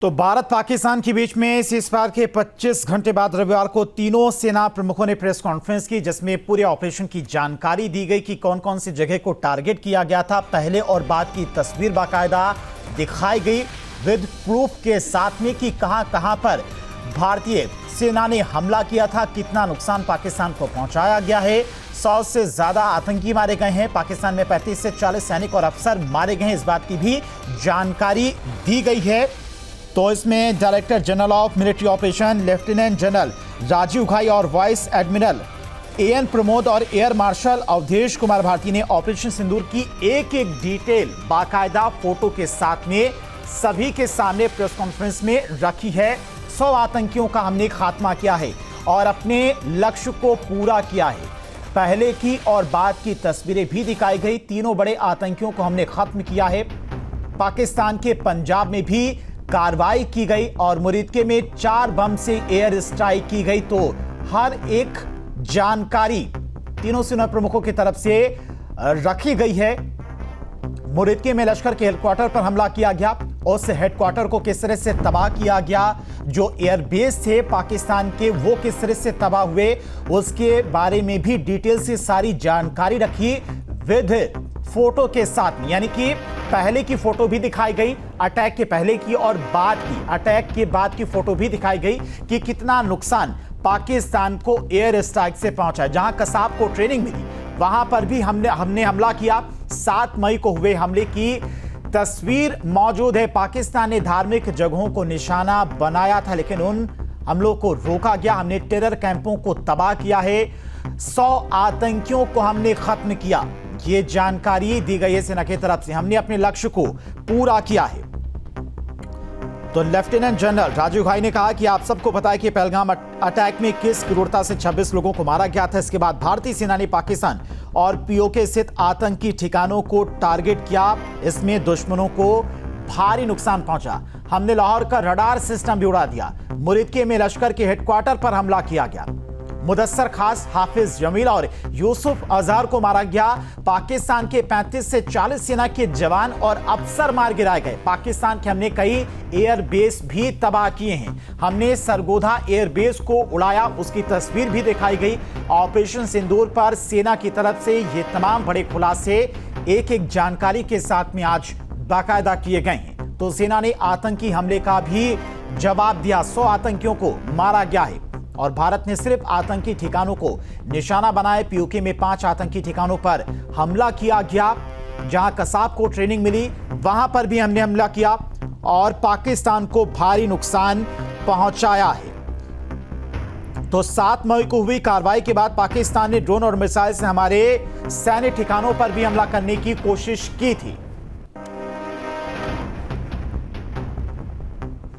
तो भारत पाकिस्तान के बीच में सीजफायर के 25 घंटे बाद रविवार को तीनों सेना प्रमुखों ने प्रेस कॉन्फ्रेंस की, जिसमें पूरे ऑपरेशन की जानकारी दी गई कि कौन कौन सी जगह को टारगेट किया गया था। पहले और बाद की तस्वीर बाकायदा दिखाई गई विद प्रूफ के साथ में कि कहां पर भारतीय सेना ने हमला किया था, कितना नुकसान पाकिस्तान को पहुंचाया गया है। 100 से ज्यादा आतंकी मारे गए हैं। पाकिस्तान में 35 से 40 सैनिक और अफसर मारे गए हैं, इस बात की भी जानकारी दी गई है। तो इसमें director general of military operation lieutenant general Rajiv Ghai और वाइस एडमिरल एएन प्रमोद और एयर मार्शल अवधेश कुमार भारती ने ऑपरेशन सिंदूर की एक एक डिटेल बाकायदा फोटो के साथ में सभी के सामने प्रेस कॉन्फ्रेंस में रखी है। 100 आतंकियों का हमने खात्मा किया है और अपने लक्ष्य को पूरा किया है। पहले की और बाद की तस्वीरें भी दिखाई गई। तीनों बड़े आतंकियों को हमने खत्म किया है। पाकिस्तान के पंजाब में भी कार्रवाई की गई और मुरीदके में 4 बम से एयर स्ट्राइक की गई। तो हर एक जानकारी तीनों सेना प्रमुखों की तरफ से रखी गई है। मुरीदके में लश्कर के हेडक्वार्टर पर हमला किया गया, उस हेडक्वार्टर को किस तरह से तबाह किया गया, जो एयरबेस थे पाकिस्तान के वो किस तरह से तबाह हुए, उसके बारे में भी डिटेल से सारी जानकारी रखी विद फोटो के साथ में। यानी कि पहले की फोटो भी दिखाई गई, अटैक के पहले की और बाद की, अटैक के बाद की फोटो भी दिखाई गई कि कितना नुकसान पाकिस्तान को एयर स्ट्राइक से पहुंचा। जहां कसाब को ट्रेनिंग मिली वहां पर भी हमने हमला किया। 7 मई को हुए हमले की तस्वीर मौजूद है। पाकिस्तान ने धार्मिक जगहों को निशाना बनाया था, लेकिन उन हमलों को रोका गया। हमने टेरर कैंपों को तबाह किया है। 100 आतंकियों को हमने खत्म किया, ये जानकारी दी गई है सेना की तरफ से। हमने अपने लक्ष्य को पूरा किया है। तो लेफ्टिनेंट जनरल राजीव घाई ने कहा कि आप सबको पता है कि पहलगाम अटैक में किस क्रूरता से 26 लोगों को मारा गया था। इसके बाद भारतीय सेना ने पाकिस्तान और पीओके स्थित आतंकी ठिकानों को टारगेट किया। इसमें दुश्मनों को भारी नुकसान पहुंचा। हमने लाहौर का रडार सिस्टम भी उड़ा दिया। मुरीदके में लश्कर के हेडक्वार्टर पर हमला किया गया। मुदस्सर खास, हाफिज जमील और यूसुफ अजहर को मारा गया। पाकिस्तान के 35 से 40 सेना के जवान और अफसर मार गिराए गए। पाकिस्तान के हमने कई एयरबेस भी तबाह किए हैं। हमने सरगोधा एयरबेस को उड़ाया, उसकी तस्वीर भी दिखाई गई। ऑपरेशन सिंदूर पर सेना की तरफ से ये तमाम बड़े खुलासे एक एक जानकारी के साथ में आज बाकायदा किए गए हैं। तो सेना ने आतंकी हमले का भी जवाब दिया। 100 आतंकियों को मारा गया है और भारत ने सिर्फ आतंकी ठिकानों को निशाना बनाए। पीओके में 5 आतंकी ठिकानों पर हमला किया गया। जहां कसाब को ट्रेनिंग मिली वहां पर भी हमने हमला किया और पाकिस्तान को भारी नुकसान पहुंचाया है। तो 7 मई को हुई कार्रवाई के बाद पाकिस्तान ने ड्रोन और मिसाइल से हमारे सैन्य ठिकानों पर भी हमला करने की कोशिश की थी।